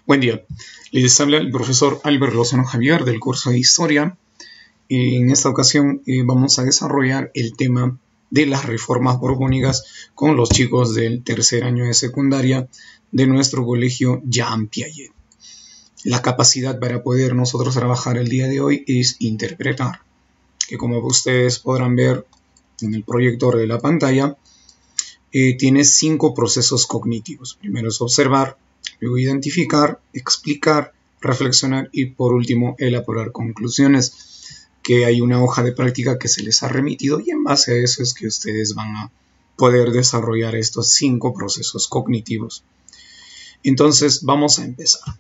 Buen día, les habla el profesor Albert Lozano Javier del curso de Historia. En esta ocasión vamos a desarrollar el tema de las reformas borbónicas con los chicos del tercer año de secundaria de nuestro colegio Jean Piaget. La capacidad para poder nosotros trabajar el día de hoy es interpretar, que como ustedes podrán ver en el proyector de la pantalla, tiene 5 procesos cognitivos. Primero es observar, luego identificar, explicar, reflexionar y por último elaborar conclusiones, que hay una hoja de práctica que se les ha remitido y en base a eso es que ustedes van a poder desarrollar estos 5 procesos cognitivos. Entonces vamos a empezar.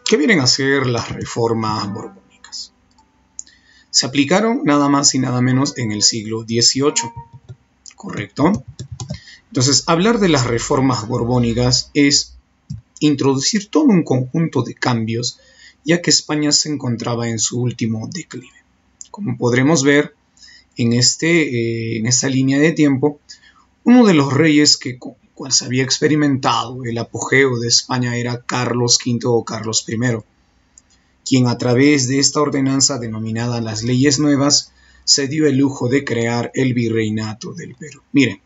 ¿Qué vienen a ser las reformas borbónicas? Se aplicaron nada más y nada menos en el siglo XVIII, ¿correcto? Entonces, hablar de las reformas borbónicas es introducir todo un conjunto de cambios, ya que España se encontraba en su último declive. Como podremos ver en esta línea de tiempo, uno de los reyes con el cual se había experimentado el apogeo de España era Carlos V o Carlos I, quien a través de esta ordenanza denominada las Leyes Nuevas se dio el lujo de crear el Virreinato del Perú. Miren,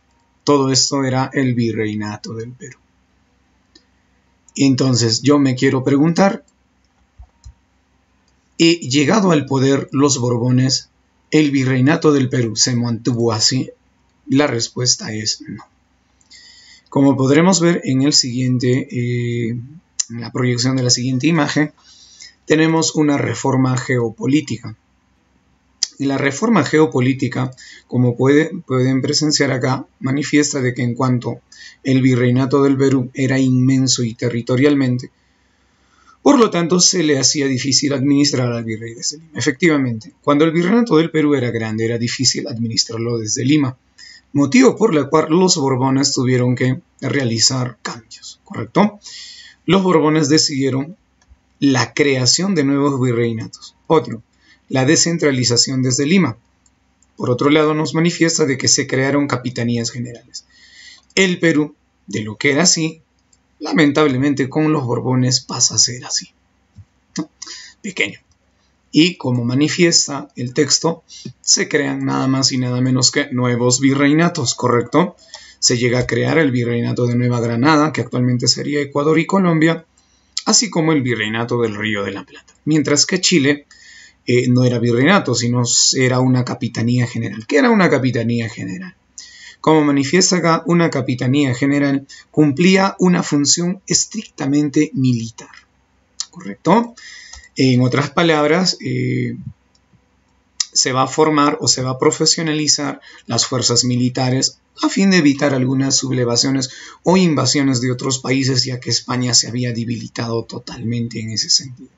todo esto era el Virreinato del Perú. Entonces yo me quiero preguntar, llegado al poder los Borbones, ¿el Virreinato del Perú se mantuvo así? La respuesta es no. Como podremos ver en en la proyección de la siguiente imagen, tenemos una reforma geopolítica. Y la reforma geopolítica, como pueden presenciar acá, manifiesta de que en cuanto el Virreinato del Perú era inmenso y territorialmente, por lo tanto se le hacía difícil administrar al virrey desde Lima. Efectivamente, cuando el Virreinato del Perú era grande, era difícil administrarlo desde Lima, motivo por el cual los Borbones tuvieron que realizar cambios, ¿correcto? Los Borbones decidieron la creación de nuevos virreinatos. Otro, la descentralización desde Lima. Por otro lado, nos manifiesta de que se crearon capitanías generales. El Perú, de lo que era así, lamentablemente con los Borbones pasa a ser así, ¿no? Pequeño. Y como manifiesta el texto, se crean nada más y nada menos que nuevos virreinatos, ¿correcto? Se llega a crear el Virreinato de Nueva Granada, que actualmente sería Ecuador y Colombia, así como el Virreinato del Río de la Plata. Mientras que Chile no era virreinato, sino era una capitanía general. ¿Qué era una capitanía general? Como manifiesta acá, una capitanía general cumplía una función estrictamente militar, ¿correcto? En otras palabras, se va a formar o se va a profesionalizar las fuerzas militares a fin de evitar algunas sublevaciones o invasiones de otros países, ya que España se había debilitado totalmente en ese sentido.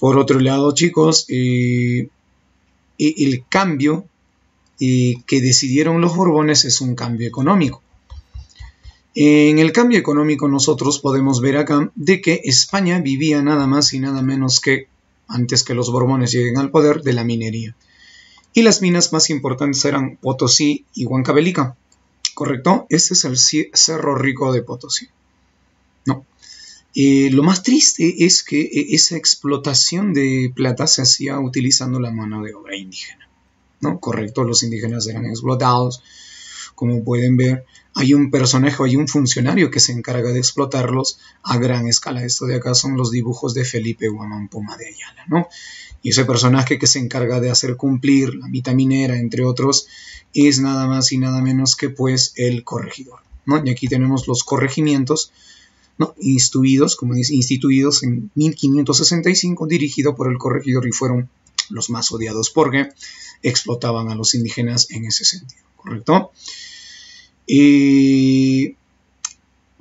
Por otro lado, chicos, el cambio que decidieron los Borbones es un cambio económico. En el cambio económico nosotros podemos ver acá de que España vivía nada más y nada menos que, antes que los Borbones lleguen al poder, de la minería. Y las minas más importantes eran Potosí y Huancavelica, ¿correcto? Este es el Cerro Rico de Potosí. No. Lo más triste es que esa explotación de plata se hacía utilizando la mano de obra indígena, ¿no? Correcto, los indígenas eran explotados. Como pueden ver, hay un personaje, hay un funcionario que se encarga de explotarlos a gran escala. Esto de acá son los dibujos de Felipe Guamán Poma de Ayala, ¿no? Y ese personaje que se encarga de hacer cumplir la mita minera, entre otros, es nada más y nada menos que pues el corregidor, ¿no? Y aquí tenemos los corregimientos, ¿no? Instituidos en 1565, dirigido por el corregidor, y fueron los más odiados porque explotaban a los indígenas en ese sentido, ¿correcto?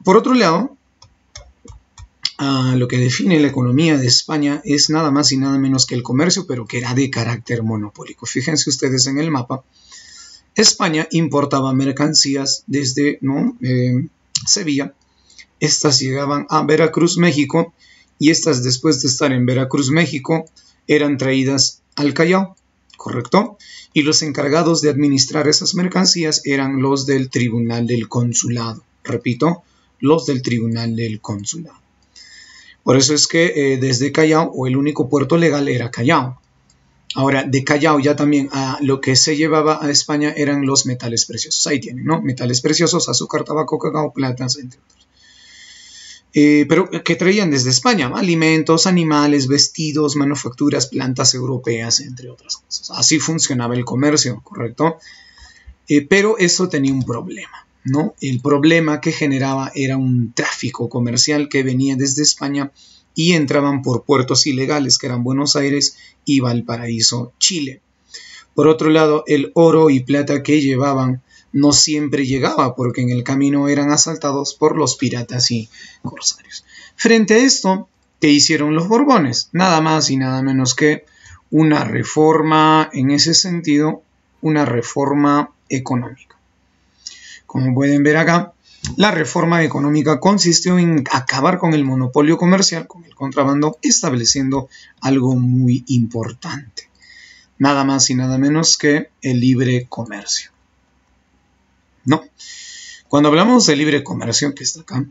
Por otro lado, lo que define la economía de España es nada más y nada menos que el comercio, pero que era de carácter monopólico. Fíjense ustedes en el mapa, España importaba mercancías desde Sevilla. Estas llegaban a Veracruz, México, y estas, después de estar en Veracruz, México, eran traídas al Callao, ¿correcto? Y los encargados de administrar esas mercancías eran los del Tribunal del Consulado. Repito, los del Tribunal del Consulado. Por eso es que desde Callao, o el único puerto legal era Callao. Ahora, de Callao ya también a lo que se llevaba a España eran los metales preciosos. Ahí tienen, ¿no? Metales preciosos, azúcar, tabaco, cacao, platas, entre otros. Pero que traían desde España, ¿no? Alimentos, animales, vestidos, manufacturas, plantas europeas, entre otras cosas. Así funcionaba el comercio, ¿correcto? Pero eso tenía un problema, ¿no? El problema que generaba era un tráfico comercial que venía desde España y entraban por puertos ilegales, que eran Buenos Aires y Valparaíso, Chile. Por otro lado, el oro y plata que llevaban no siempre llegaba, porque en el camino eran asaltados por los piratas y corsarios. Frente a esto, ¿qué hicieron los Borbones? Nada más y nada menos que una reforma, en ese sentido, una reforma económica. Como pueden ver acá, la reforma económica consistió en acabar con el monopolio comercial, con el contrabando, estableciendo algo muy importante. Nada más y nada menos que el libre comercio. No. Cuando hablamos de libre comercio, que está acá,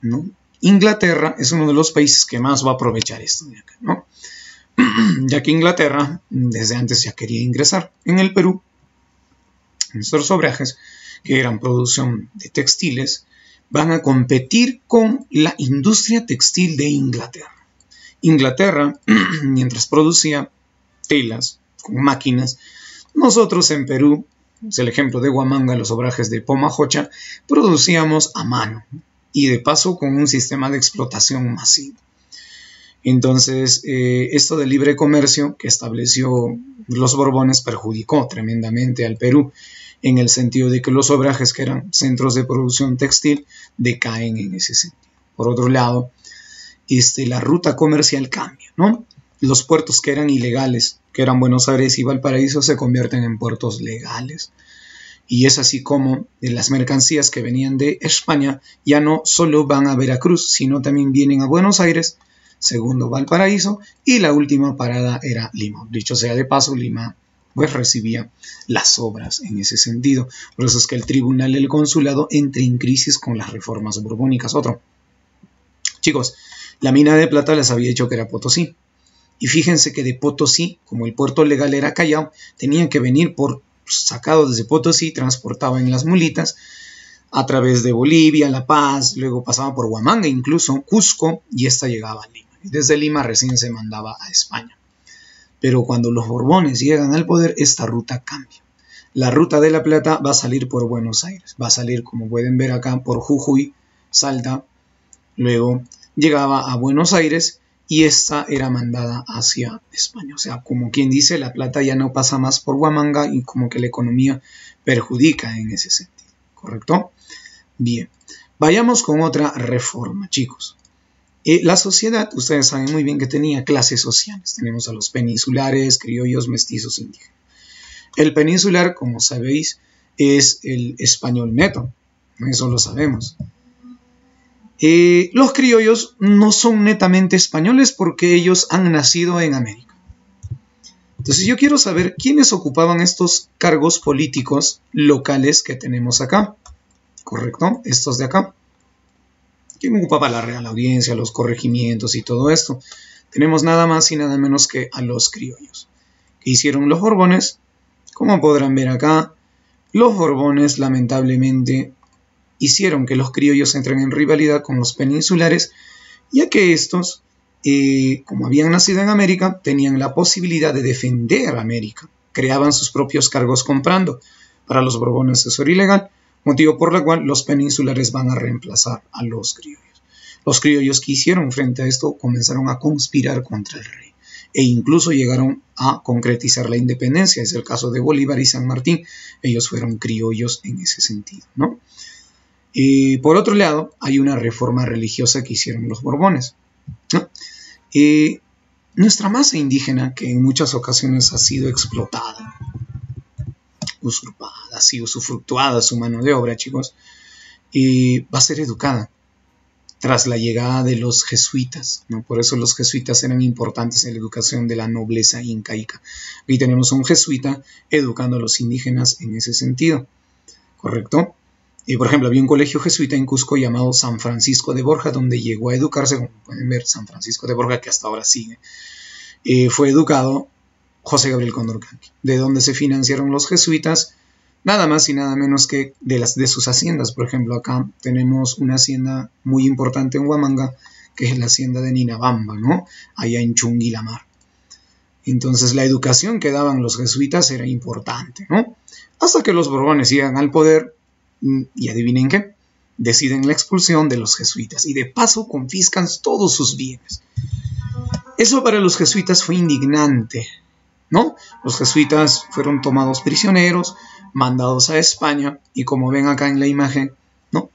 ¿no? Inglaterra es uno de los países que más va a aprovechar esto de acá, ¿no? Ya que Inglaterra desde antes ya quería ingresar en el Perú. Nuestros obrajes, que eran producción de textiles, van a competir con la industria textil de Inglaterra. Inglaterra, mientras producía telas con máquinas, nosotros en Perú, es el ejemplo de Huamanga, los obrajes de Pomajocha, producíamos a mano y de paso con un sistema de explotación masivo. Entonces, esto del libre comercio que estableció los Borbones perjudicó tremendamente al Perú, en el sentido de que los obrajes, que eran centros de producción textil, decaen en ese sentido. Por otro lado, la ruta comercial cambia, ¿no? Los puertos que eran ilegales, que eran Buenos Aires y Valparaíso, se convierten en puertos legales. Y es así como las mercancías que venían de España ya no solo van a Veracruz, sino también vienen a Buenos Aires, segundo Valparaíso, y la última parada era Lima. Dicho sea de paso, Lima pues recibía las obras en ese sentido. Por eso es que el Tribunal del Consulado entra en crisis con las reformas borbónicas. Otro. Chicos, la mina de plata les había dicho que era Potosí. Y fíjense que de Potosí, como el puerto legal era Callao, tenían que venir sacado desde Potosí, transportado en las mulitas, a través de Bolivia, La Paz, luego pasaba por Huamanga, incluso Cusco, y esta llegaba a Lima. Y desde Lima recién se mandaba a España. Pero cuando los Borbones llegan al poder, esta ruta cambia. La ruta de la plata va a salir por Buenos Aires. Va a salir, como pueden ver acá, por Jujuy, Salta. Luego llegaba a Buenos Aires y esta era mandada hacia España. O sea, como quien dice, la plata ya no pasa más por Huamanga y como que la economía perjudica en ese sentido. ¿Correcto? Bien. Vayamos con otra reforma, chicos. La sociedad, ustedes saben muy bien que tenía clases sociales. Tenemos a los peninsulares, criollos, mestizos, indígenas. El peninsular, como sabéis, es el español neto. Eso lo sabemos. Los criollos no son netamente españoles porque ellos han nacido en América. Entonces yo quiero saber quiénes ocupaban estos cargos políticos locales que tenemos acá. ¿Correcto? Estos de acá. ¿Quién ocupaba la Real Audiencia, los corregimientos y todo esto? Tenemos nada más y nada menos que a los criollos. ¿Qué hicieron los Borbones? Como podrán ver acá, los Borbones lamentablemente hicieron que los criollos entren en rivalidad con los peninsulares, ya que estos, como habían nacido en América, tenían la posibilidad de defender a América. Creaban sus propios cargos comprando. Para los Borbones eso era ilegal, motivo por el cual los peninsulares van a reemplazar a los criollos. Los criollos que hicieron frente a esto comenzaron a conspirar contra el rey e incluso llegaron a concretizar la independencia. Es el caso de Bolívar y San Martín. Ellos fueron criollos en ese sentido, ¿no? Por otro lado, hay una reforma religiosa que hicieron los Borbones, ¿no? Nuestra masa indígena, que en muchas ocasiones ha sido explotada, usurpada, ha sido usufructuada su mano de obra, chicos, va a ser educada. tras la llegada de los jesuitas, ¿no? Por eso los jesuitas eran importantes en la educación de la nobleza incaica. Aquí tenemos a un jesuita educando a los indígenas en ese sentido, ¿correcto? Por ejemplo, había un colegio jesuita en Cusco llamado San Francisco de Borja, donde llegó a educarse, como pueden ver, San Francisco de Borja, que hasta ahora sigue. Fue educado José Gabriel Condorcanqui. ¿De dónde se financiaron los jesuitas? Nada más y nada menos que de sus haciendas. Por ejemplo, acá tenemos una hacienda muy importante en Huamanga, que es la hacienda de Ninabamba, ¿no? Allá en Chunguilamar. Entonces la educación que daban los jesuitas era importante, ¿no? Hasta que los Borbones llegan al poder y adivinen qué, deciden la expulsión de los jesuitas y de paso confiscan todos sus bienes. Eso para los jesuitas fue indignante, ¿no? Los jesuitas fueron tomados prisioneros, mandados a España y como ven acá en la imagen, ¿no?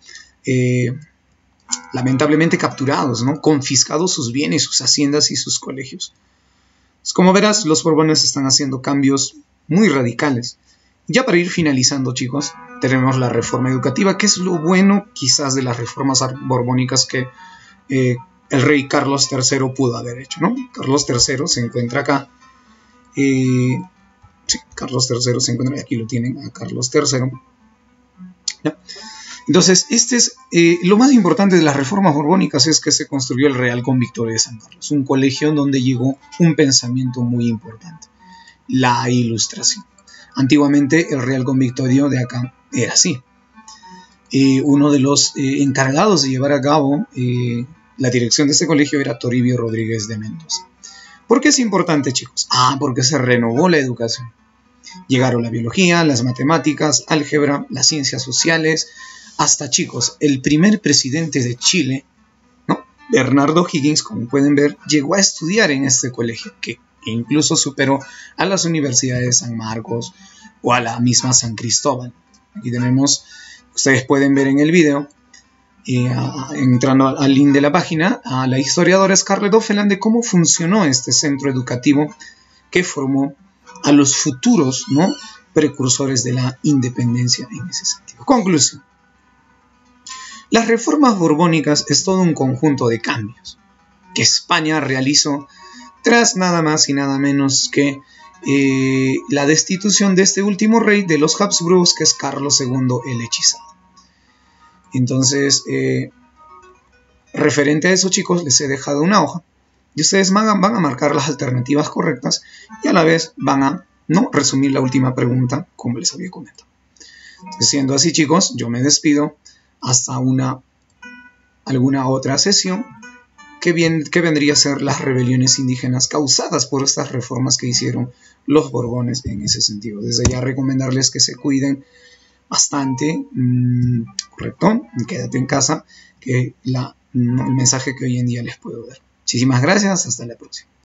Lamentablemente capturados, ¿no? Confiscados sus bienes, sus haciendas y sus colegios. Pues como verás, los Borbones están haciendo cambios muy radicales. Ya para ir finalizando, chicos, tenemos la reforma educativa, que es lo bueno quizás de las reformas borbónicas que el rey Carlos III pudo haber hecho, ¿no? Carlos III se encuentra acá. Sí, Carlos III se encuentra, aquí lo tienen a Carlos III. ¿Ya? Entonces, lo más importante de las reformas borbónicas es que se construyó el Real Convictorio de San Carlos, un colegio donde llegó un pensamiento muy importante, la Ilustración. Antiguamente el Real Convictorio de acá era así. Uno de los encargados de llevar a cabo la dirección de este colegio era Toribio Rodríguez de Mendoza. ¿Por qué es importante, chicos? Porque se renovó la educación. Llegaron la biología, las matemáticas, álgebra, las ciencias sociales, hasta, chicos, el primer presidente de Chile, ¿no? Bernardo Higgins, como pueden ver, llegó a estudiar en este colegio, que incluso superó a las universidades de San Marcos o a la misma San Cristóbal. Aquí tenemos, ustedes pueden ver en el video, entrando al link de la página, a la historiadora Scarlett O'Feland de cómo funcionó este centro educativo que formó a los futuros, ¿no?, precursores de la independencia en ese sentido. Conclusión. Las reformas borbónicas es todo un conjunto de cambios que España realizó tras nada más y nada menos que la destitución de este último rey de los Habsburgos, que es Carlos II el Hechizado. Entonces, referente a eso, chicos, les he dejado una hoja y ustedes van a marcar las alternativas correctas y a la vez van a resumir la última pregunta como les había comentado. Entonces, siendo así, chicos, yo me despido hasta alguna otra sesión que vendría a ser las rebeliones indígenas causadas por estas reformas que hicieron los Borbones en ese sentido. Desde ya recomendarles que se cuiden bastante, correcto, quédate en casa, que el mensaje que hoy en día les puedo dar. Muchísimas gracias, hasta la próxima.